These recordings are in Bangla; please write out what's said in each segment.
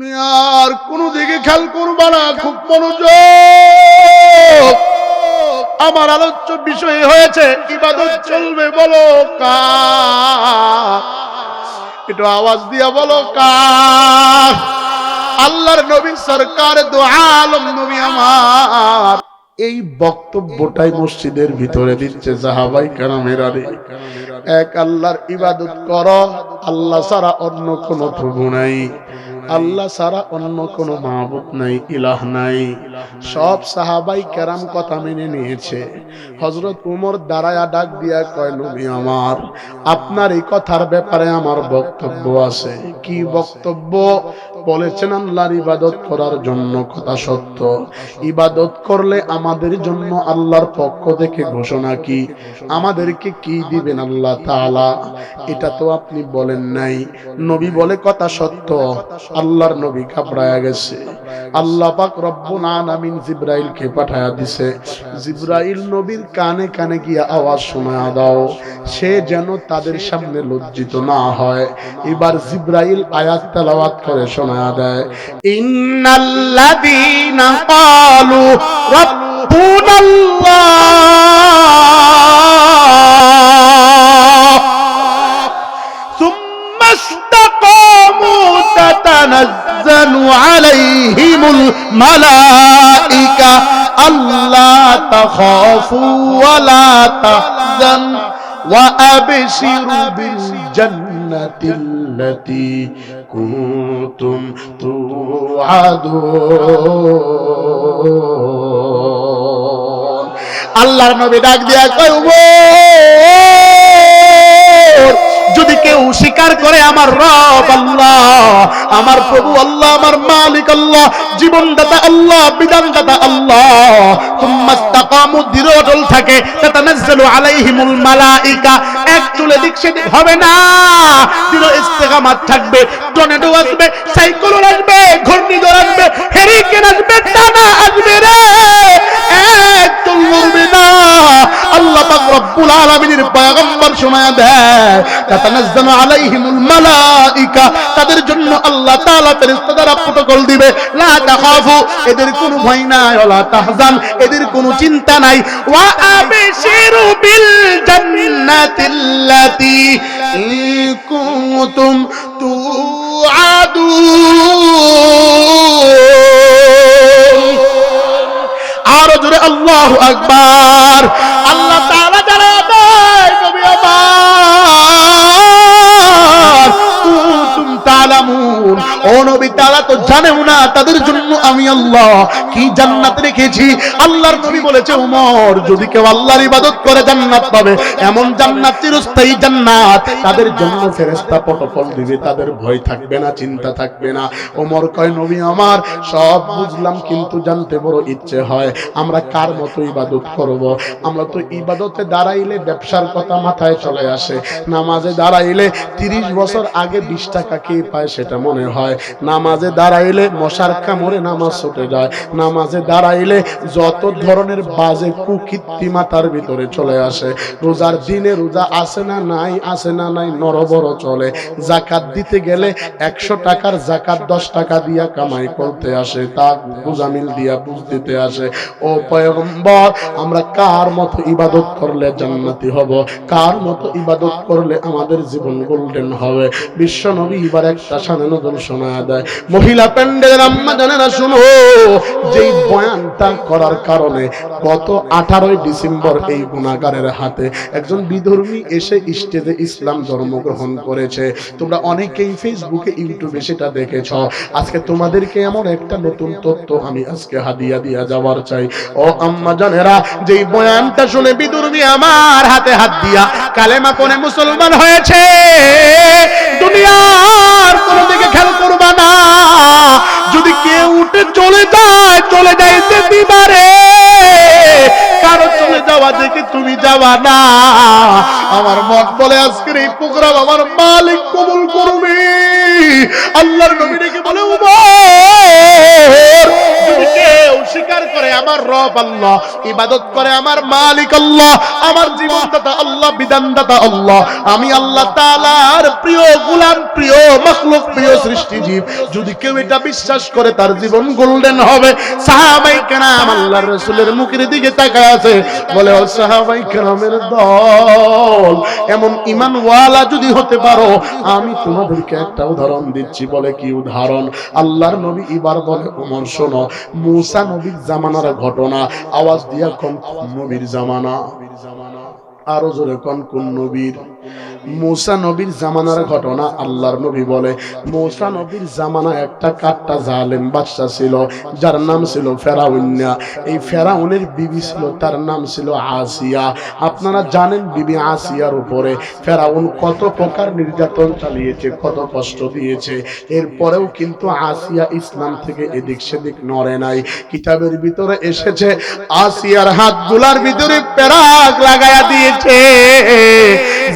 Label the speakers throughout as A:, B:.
A: দুনিয়ার কোন দিকে খেয়াল করবা না, খুব মনোযোগ। আমার আলোচ্য বিষয় হয়েছে ইবাদত চলবে, বলো কার? একটু আওয়াজ দিয়া বলো কার? আল্লাহর নবী সরকার দু আলম নবী আমার এই বক্তব্যটাই মসজিদের ভিতরে দিচ্ছে সাহাবাই কেরামেরা রে, এক আল্লাহর ইবাদত করো, আল্লাহ ছাড়া অন্য কোনো প্রভু নাই, আল্লাহ ছাড়া অন্য কোনো মাবুদ নাই, ইলাহ নাই। সব সাহাবাই কেরাম কথা মেনে নিয়েছে। হযরত উমর দাঁড়ায়া ডাক দিয়া কয়, নবী আমার, আপনার এই কথার ব্যাপারে আমার বক্তব্য আছে। কি বক্তব্য? বলেছেন আল্লাহর ইবাদত করার জন্য, কথা সত্য, ইবাদত করলে আমাদের জন্য আল্লাহর পক্ষ থেকে ঘোষণা কি, আমাদেরকে কি দিবেন আল্লাহ তাআলা, এটা তো আপনি বলেন নাই। নবী বলে কথা সত্য। আল্লাহর নবী ঘাবড়ায়া গেছে। আল্লাহ পাক রব্বুল আলামিন জিবরাইলকে পাঠায়া দিছে, জিবরাইল নবীর কানে কানে গিয়া আওয়াজ শোনায়া দাও, সে যেন তাদের সামনে লজ্জিত না হয়। এবার জিবরাইল আয়াত তেলাওয়াত করে শোনায়া দেয়, ইন্নাল্লাযীনা ক্বালু রাব্বুনাল্লাহ সুম্মা ইসতাকামু তাতানাজ্জালু আলাইহিমুল মালাইকা আল্লা তাখাফু ওয়া লা তাহজানু ওয়া আবশিরু বিল জান্নাতিল্লাতী কুনতুম তুআদুন। আল্লাহর নবী ডাক দিয়া কয়, যদি কেউ স্বীকার করে আমার রব আল্লাহ, আমার প্রভু আল্লাহ, আমার মালিক আল্লাহ, জীবনদাতা আল্লাহ, বিধানদাতা আল্লাহ, সুম্মা ইসতাকামু, দৃঢ় অটল থাকে, তাতানাজ্জালু আলাইহিমুল মালাইকা, এক চুলে দিক সেদিক হবে না, দৃঢ় ইস্তেকামাত থাকবে। টর্নেডো আসবে, সাইক্লোন আসবে, ঘূর্ণিঝড় আসবে, হেরিকেন আসবে, টানা আসবে রে, এক চুল নড়বে না। আল্লাহ পাক রব্বুল আলামিনের পয়গম্বর শোনায়া দেয়, তাতানাজ্জালু আলাইহিমুল মালাইকা, তাদের জন্য আল্লাহ তাআলা ফেরেশতা দ্বারা প্রটোকল দিবে, লা তাখাফু, এদের কোনো ভয় নাই, ওয়ালা তাহজান, এদের কোনো চিন্তা নাই, ওয়া আবশিরু বিল জান্নাতিল্লাতী কুনতুম তুআদুন। আরো জোরে আল্লাহু আকবার। আল্লাহ তাআলা জানা দেয়, নবী আমার, কুনতুম তা'লামুন, ও নবী তাআলা তো জানেও না তাদের জন্য আমি আল্লাহ কি জান্নাত রেখেছি। আল্লাহর নবী বলেছে, ওমর, যদি কেউ আল্লাহর ইবাদত করে জান্নাত পাবে, এমন জান্নাত, চিরস্থায়ী জান্নাত, তাদের জন্য ফেরেশতা প্রটোকল দিবে, তাদের ভয় থাকবে না, চিন্তা থাকবে না। ওমর কয়, নবী আমার, সব বুঝলাম, কিন্তু জানতে বড় ইচ্ছে হয়, আমরা কার মতো ইবাদত করব? আমরা তো ইবাদতে দাঁড়াইলে ব্যবসার কথা মাথায় চলে আসে, নামাজে দাঁড়াইলে 30 বছর আগে 20 টাকা কে পায় সেটা মনে হয়, নামাজে দাঁড়াইলে মশার কামড়ে নামাজ ছুটে যায়, নামাজে দাঁড়াইলে যত ধরনের বাজে কুকীর্তি মাথার ভিতরে চলে আসে। রোজার দিনে রোজা আসে না নাই, আসে না নাই, নরবর চলে। যাকাত দিতে গেলে 100 টাকার যাকাত 10 টাকা দিয়া কামাই করতে আসে, তা বুঝামিল দিয়া বুঝ দিতে আসে। ও পয়গম্বর, আমরা কার মতো ইবাদত করলে জান্নাতি হব, কার মতো ইবাদত করলে আমাদের জীবন গোল্ডেন হবে? বিশ্ব নবী এবার একটা শানে নজর শোনায়া দেয়। মহিলা প্যান্ডেলের আম্মা জানেরা, শুনো, যেই বয়ানটা করার কারণে গত 18 ডিসেম্বর এই গুনাহগারের হাতে একজন বিধর্মী এসে স্টেজে ইসলাম ধর্ম গ্রহণ করেছে। তোমরা অনেকেই ফেসবুকে, ইউটিউবে সেটা দেখেছ। আজকে তোমাদেরকে এমন একটা নতুন তথ্য আমি আজকে হাদিয়া দিয়া যাওয়ার চাই। ও আম্মা জানেরা, যেই বয়ানটা শুনে বিধর্মী আমার হাতে হাত দিয়া কালেমা পড়ে মুসলমান হয়েছে, দুনিয়ার কোন দিকে খেয়াল করবা না। যদি কেউ উঠে চলে যায়, চলে যাইতে দিবারে, কারো চলে যাওয়া দেখে তুমি যাবা না। আমার মন বলে আজকের এই প্রোগ্রাম আমার মালিক কবুল করবে। আল্লাহর নবী ডেকে বলে, উমর, যদি কেউ স্বীকার করে আমার রব আল্লাহ, ইবাদত করে আমার মালিক আল্লাহ, আমার জীবনদাতা আল্লাহ, বিধানদাতা আল্লাহ। আমি আল্লাহ তাআলার প্রিয় গোলাম, প্রিয় মাখলুক, প্রিয় সৃষ্টিজীব। যদি কেউ এটা বিশ্বাস করে তার জীবন গোল্ডেন হবে। সাহাবায়ে কেরাম আল্লাহর রাসূলের মুখের দিকে তাকায় আছে, বলে ও সাহাবায়ে কেরামের দল, এমন ঈমানওয়ালা যদি হতে পারো, আমি তোমাদেরকে একটা উদাহরণ দিচ্ছি। বলে কি উদাহরণ? আল্লাহর নবী এবার বলে, ওমর শোনো, মুসা নবীর জামানার ঘটনা। আওয়াজ দিয়া কোন নবীর জামানা? আরো জোরে কোন কোন নবীর? মুসা নবীর জামানার ঘটনা। আল্লাহর নবী বলে, মুসা নবীর জামানা একটা কাট্টা জালেম বাদশা ছিল, যার নাম ছিল ফেরাউন। এই ফেরাউনের বিবি ছিল, তার নাম ছিল আসিয়া। আপনারা জানেন বিবি আসিয়ার উপরে ফেরাউন কত প্রকার নির্যাতন চালিয়েছে, কত কষ্ট দিয়েছে। এরপরেও কিন্তু আসিয়া ইসলাম থেকে এদিক সেদিক নড়ে নাই। কিতাবের ভিতরে এসেছে আসিয়ার হাতগুলার ভিতরে পেরাক লাগায়া দিয়েছে,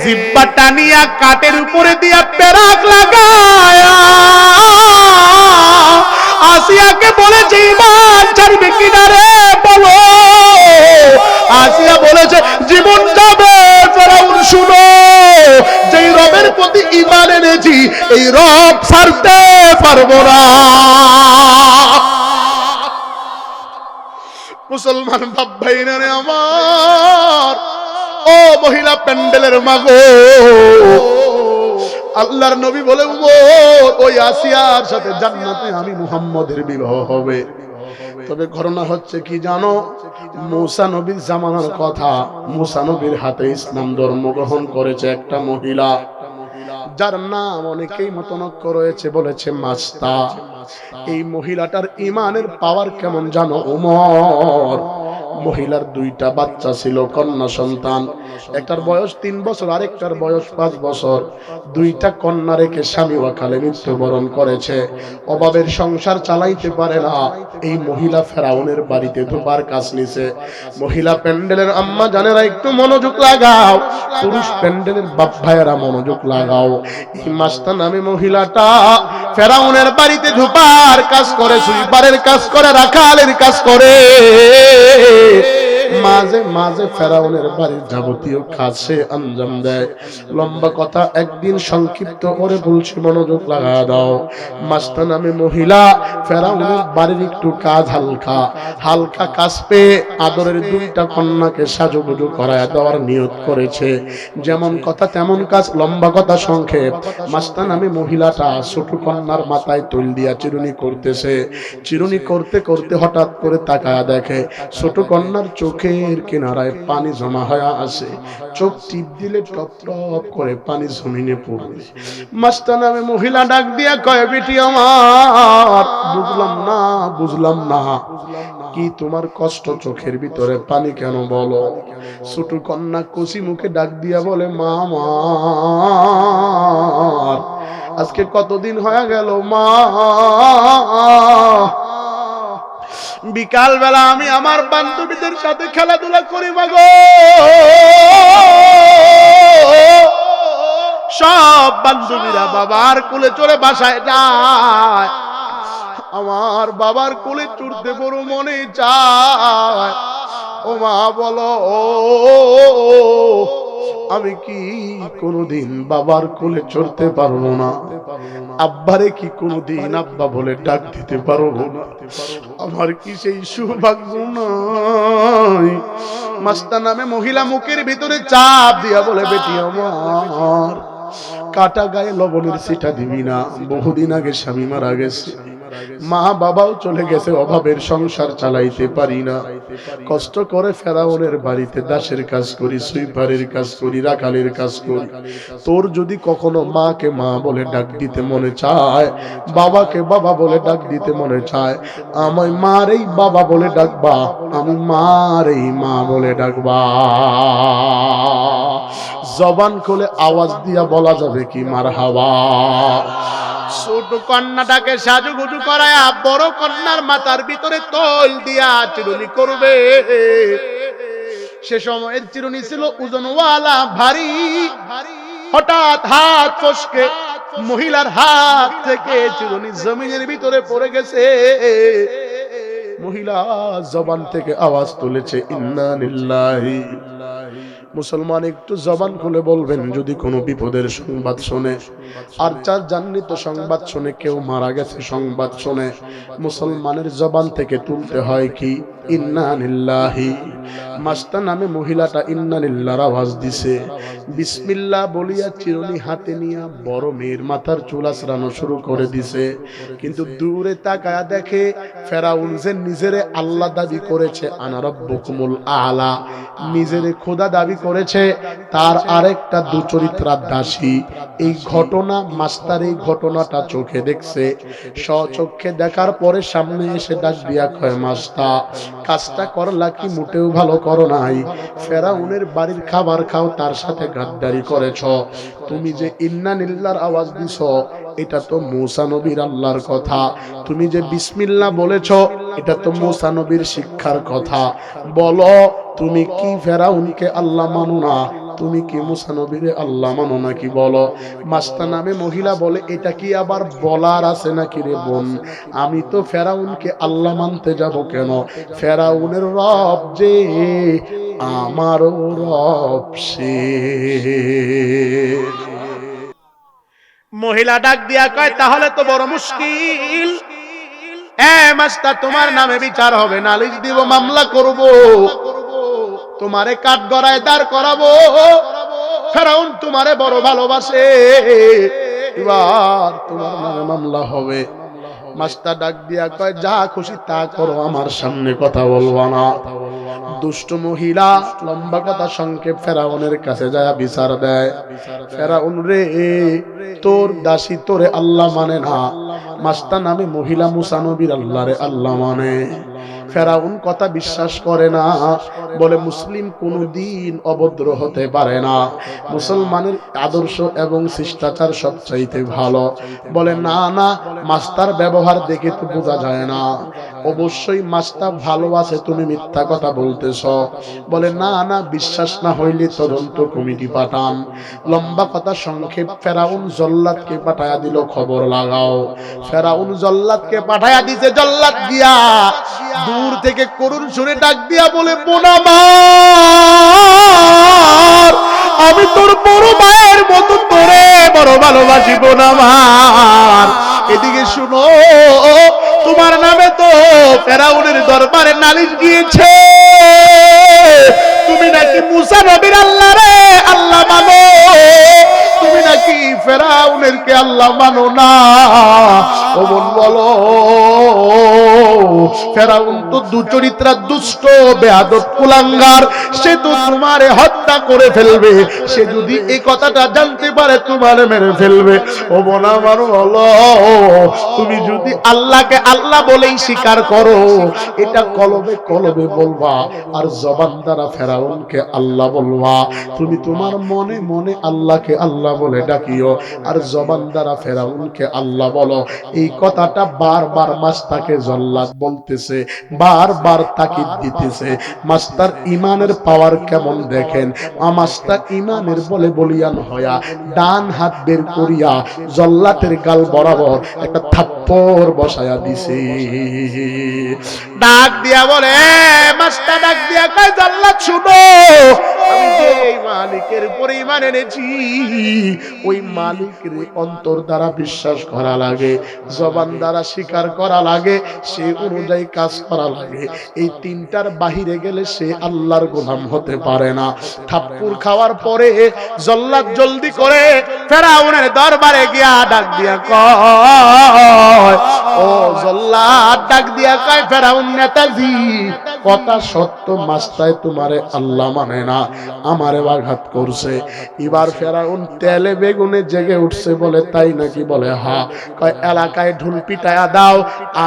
A: জিব্বা টানিয়া কাটের উপরে দিয়া পেরাক লাগায়া আসিয়াকে বলেছে, ঈমান ছাড়বে কিনা রে বলো। আসিয়া বলেছে, জীবন যাবে। ফেরাউন শুনো, যেই রবের প্রতি ঈমান এনেছি, এই রব ছাড়তে পারবো না। মুসলমান বাপ ভাইরা রে আমার, ও মহিলা প্যান্ডেলের মাগো, আল্লাহর নবী বলে, ওই আসিয়ার সাথে জান্নাতে আমি মুহাম্মদের বিবাহ হবে। তবে ঘটনা হচ্ছে কি জানো? মুসা নবীর জামানার কথা। মুসা নবীর হাতে ইসলাম ধর্ম গ্রহণ করেছে একটা মহিলা, যার নাম অনেকেই মতনক্য রয়েছে, বলেছে মাস্তা। এই মহিলাটার ঈমানের পাওয়ার কেমন জানো? ওমর, মহিলার দুইটা বাচ্চা ছিল, কন্যা সন্তান। একটার বয়স 3 বছর, আরেকটার বয়স 5 বছর। দুইটা কন্যা রেখে স্বামী ওয়াকালে মৃত্যুবরণ করেছে। অভাবের সংসার চালাইতে পারে না। এই মহিলা ফেরাউনের বাড়িতে ধোপার কাজ নিছে। মহিলা প্যান্ডেলের আম্মা জানেরা একটু মনোযোগ লাগাও, পুরুষ প্যান্ডেলের বাপ ভাইয়েরা মনোযোগ লাগাও। এই মাস্তা নামে মহিলাটা ফেরাউনের বাড়িতে ধোপার কাজ করে, সুইপারের কাজ করে, রাখালের কাজ করে। মাঝে মাঝে ফেরাউনের বাড়ির যাবতীয় কাজ সে আঞ্জাম দেয়। লম্বা কথা একদিন সংক্ষিপ্ত করে বলছি, মনোযোগ লাগা দাও। মাস্তা নামে মহিলা ফেরাউনের বাড়ির একটু কাজ হালকা হালকা কাজ পেয়ে আদরের দুইটা কন্যাকে সাজুগুজু করায় দেওয়ার নিয়ত করেছে। যেমন কথা তেমন কাজ। লম্বা কথা সংক্ষেপ, মাস্তা নামে মহিলাটা ছোট কন্যার মাথায় তৈল দিয়া চিরুনি করতেছে। চিরুনি করতে করতে হঠাৎ করে তাকায়া দেখে ছোট কন্যার চোখের কিনারায় পানি জমা হয়ে আসে। চোখ টিপ দিলে টপ টপ করে পানি জমিনে পড়বে। মাস্তা নামে মহিলা ডাক দিয়া কয়, বেটি আমার, বুঝলাম না কি তোমার কষ্ট, চোখের ভিতরে পানি কেন বলো? ছোট কন্যা কচি মুখে ডাক দিয়া বলে, মা আমার, আজকে কতদিন হয়ে গেল মা, বিকাল বেলা আমি আমার বান্ধবীদের সাথে খেলাধুলা করি মাগো, সব বান্ধবীরা বাবার কোলে চড়ে বাসায় যায়, আমার বাবার কোলে চড়তে বড় মনে চায়। ও মা বলো, আমি কি কোনদিন বাবার কোলে চড়তে পারবো না? আব্বারে কি কোনদিন আব্বা বলে ডাক দিতে পারবো না? আমার কি সেই সৌভাগ্য নাই? মাস্তা নামে মহিলা মুখের ভিতরে চাপ দিয়া বলে, বেটি আমার, কাটা গায়ে লবণের ছিটা দিবি না। বহুদিন আগে স্বামী মারা গেছে, মা বাবাও চলে গেছে, অভাবের সংসার চালাইতে পারি না। কষ্ট করে ফেরাউনের বাড়িতে দাসের কাজ করি, সুইপারের কাজ করি, রাখালের কাজ করি। তোর যদি কখনো মাকে মা বলে ডাক দিতে মনে চায়, বাবাকে বাবা বলে ডাক দিতে মনে চায়, আমায় মারেই বাবা বলে ডাকবা, আমি মারেই মা বলে ডাকবা। জবান খুলে আওয়াজ দিয়া বলা যাবে কি মারহাবা। ছোট কন্যাটাকে সাজুগুজু করায় বড় কন্যার মাথার ভিতরে তৈল দিয়া চিরুনি করবে। সে সময়ের চিরুনি ছিল ওজনওয়ালা, ভারী। হঠাৎ হাত ফসকে মহিলার হাত থেকে চিরুনি জমিনের ভিতরে পড়ে গেছে। মহিলা জবান থেকে আওয়াজ তুলেছে ইন্না লিল্লাহি। মুসলমান একটু জবান খুলে বলবেন যদি কোনো বিপদের সংবাদ শুনে, আর যার জান্নিত সংবাদ শুনে, কেউ মারা গেছে সংবাদ শুনে, মুসলমানের জবান থেকে তুলতে হয় কি ইন্না লিল্লাহি। মাস্তা নামে মহিলাটা ইন্না লিল্লাহর আওয়াজ দিছে। বিসমিল্লাহ বলিয়া চিরুনি হাতে নিয়া বড় মেয়ের মাথার চুল আঁচড়ানো শুরু করে দিছে। কিন্তু দূরে তাকায়া দেখে ফেরাউন যে নিজেরে আল্লাহ দাবি করেছে, আনা রাব্বুকুমুল আলা, নিজেরে খোদা দাবি করেছে, তার আরেকটা দুচরিত্রা দাসী। এই ঘটনা মাস্টার এই ঘটনাটা চোখে দেখছে। স্বচক্ষে দেখার পরে সামনে এসে ডাক দিয়া কয়, মাস্তা কাজটা করলা কি মোটেও ভালো করো নাই। ফেরাউনের বাড়ির খাবার খাও, তার সাথে গাদ্দারি করেছ। তুমি যে ইন্না লিল্লাহর আওয়াজ দিছ, এটা তো মূসা নবীর আল্লাহর কথা। তুমি যে বিসমিল্লাহ বলেছ, এটা তো মূসা নবীর শিক্ষার কথা। বলো তুমি কি ফেরাউনকে আল্লাহ মানো না? তুমি কি মূসা নবীরে আল্লাহ মানো নাকি? বলো। মাস্তা নামে মহিলা বলে, এটা কি আবার বলার আছে নাকি রে বোন? আমি তো ফেরাউনকে আল্লাহ মানতে যাব কেন? ফেরাউনের রব যে আমারও রব সে। মহিলা ডাক দিয়া কয়, তাহলে তো বড় মুশকিল। মাস্টার তোমার নামে বিচার হবে, নালিশ দিব, মামলা করব, তোমারে কাঠগড়ায় দাঁড় করাবো। ফেরাউন তোমারে বড় ভালোবাসে, এবার তোমার নামে মামলা হবে। মাস্টার ডাক দিয়া কয়, যা খুশি তা করো, আমার সামনে কথা বলবা না। দুষ্ট মহিলা লম্বা কথা সংক্ষেপ ফেরাউনের কাছে যায় বিচার দেয়। ফেরাউন রে, তোর দাসী তোরে আল্লাহ মানে না। মাস্তা নামে মহিলা মূসা নবীর আল্লাহরে আল্লাহ মানে। ফেরাউন কথা বিশ্বাস করে না, বলে মুসলিম কোনদিন অভদ্র হতে পারে না, মুসলমানের আদর্শ এবং শিষ্টাচার সবচাইতে ভালো। বলে না না, মাস্টার ব্যবহার দেখে তো বোঝা যায় না, অবশ্যই মাস্টার ভালো আছে, তুমি মিথ্যা কথা বলতেছ। বলে না না, বিশ্বাস না হইলে তদন্ত কমিটি পাঠান। লম্বা কথা সংক্ষেপ ফেরাউন জল্লাদকে পাঠায়া দিল, খবর লাগাও। ফেরাউন জল্লাদকে পাঠায়া দিছে। জল্লাদ গিয়া দূর থেকে করুণ সুরে ডাক দিয়া বলে, বোন আমার, আমি তোর বড় মায়ের মতো তোরে বড় ভালোবাসি বোন আমার। এদিকে শুনো, তোমার নামে তো ফেরাউনের দরবারে নালিশ গিয়েছে, তুমি নাকি মূসা নবীর আল্লাহ রে আল্লাহ মানো, তুমি নাকি ফেরাউনের কে আল্লাহ মানো না। ও বোন বলো, ফেরাউন তো দুচরিত্রা দুষ্ট বেয়াদব কুলাঙ্গার, সে তো তোমারে হত্যা করে ফেলবে। সে যদি এই কথাটা জানতে পারে তোমারে মেরে ফেলবে। ও বোন আমার বলো, তুমি যদি আল্লাহকে আল্লাহ বলেই স্বীকার করো, এটা কলবে কলবে বলবা, আর জবান দ্বারা ফেরাউনকে আল্লাহ বলবা। তুমি তোমার মনে মনে আল্লাহকে আল্লাহ বলে ডাকিও, আর জবান দ্বারা ফেরাউনকে আল্লাহ বলো। এই কথাটা বারবার মাস্টারকে জল্লাদ বলতেছে, বারবার তাকিদ দিতেছে। মাস্টার ইমানের পাওয়ার কেমন দেখেন। মাস্টার ইমানের বলে বলিয়ান হইয়া ডান হাত বের করিয়া জল্লাদের গাল বরাবর একটা থাপ্পড় বসায়া দিছে। ডাক দিয়া বলে, মাস্টার ডাক দিয়া কয়, জল্লাদ শুনো, আমি যে মালিকের উপরে ঈমান এনেছি, ওই মালিকের অন্তর দ্বারা বিশ্বাস করা লাগে, জবান দ্বারা স্বীকার করা লাগে, সে অনুযায়ী কাজ করা লাগে। এই তিনটার বাহিরে গেলে সে আল্লাহর গোলাম হতে পারে না। থাপ্পড় খাওয়ার পরে জল্লাদ জলদি করে ফেরাউনের দরবারে গিয়া ডাক দিয়া কয়, ও জল্লাদ ডাক দিয়া কয়, ফেরাউন নেতাজি, কথা সত্য, মাস্টার তোমারে আল্লাহ মানে না, আমারে আঘাত করছে। এবার ফেরাউন তেলে বেগুনে জেগে উঠছে। বলে তাই নাকি? বলে হ্যাঁ। কয় এলাকায় ঢুল পিটায়া দাও,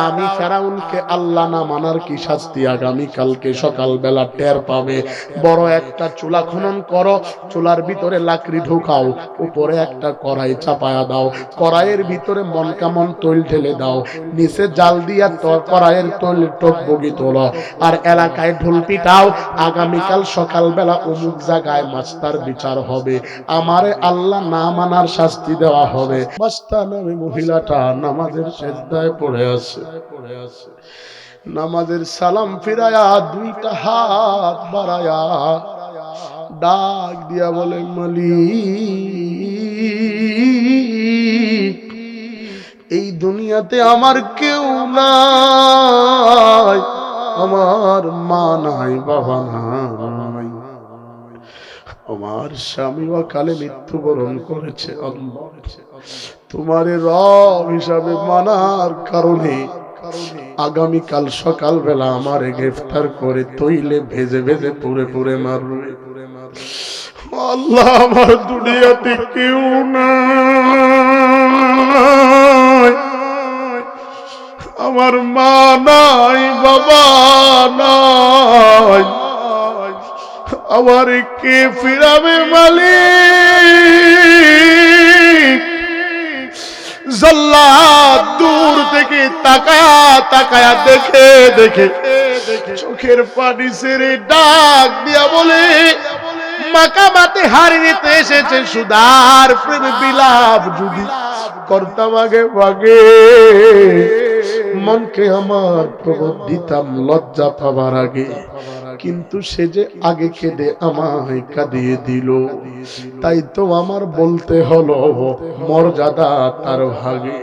A: আমি ফেরাউনকে আল্লাহ না মানার কি শাস্তি আগামী কালকে সকাল বেলা টের পাবে। বড় একটা চুলা খনন করো, চুলার ভিতরে লাকড়ি ঢোকাও, উপরে একটা কড়াই চাপায়া দাও, কড়াইয়ের ভিতরে মন কামন তৈল ঢেলে দাও, নিচে জাল দিয়া কড়াইয়ের তৈল টক বগি তোলো, আর এলাকায় ঢোল পিটাও, আগামীকাল সকালবেলা অমুক জায়গায় মাস্টার বিচার হবে, আমারে আল্লাহ না মানার শাস্তি দেওয়া হবে। মাস্টার নামে মহিলাটা নামাজের সিজদায় পড়ে আছে, নামাজের সালাম ফিরায়া দুইটা হাত বাড়ায়া ডাক দিয়া বলে, মালিক, এই দুনিয়াতে আমার কেউ নাই, আমার মা নাই, বাবা নাই, আমার স্বামী অকালে মৃত্যুবরণ করেছে। আল্লাহ, তোমার রব হিসাবে মানার কারণে আগামীকাল সকালবেলা আমারে গ্রেফতার করে তৈলে ভেজে ভেজে পুড়ে পুড়ে মারবে। আল্লাহ, আমার দুনিয়াতে কেউ নাই, আমার মা নাই, বাবা নাই, আমার কে ফিরাবে মালিক? জাল্লাদ দূর থেকে তাকায়া তাকায়া দেখে দেখে চোখের পানি ছেড়ে ডাক দিয়া বলে, মাকামাতে হারিয়ে এসেছে সুদার প্রেম বিলাপ যদি করতাম আগে ভাগে, মনকে আমার প্রবোধ দিতাম লজ্জা পাবার আগে, কিন্তু সে যে আগে কেঁদে আমায় কাঁদিয়ে দিল, তাই তো আমার বলতে হলো মর্যাদা তার ভাগে।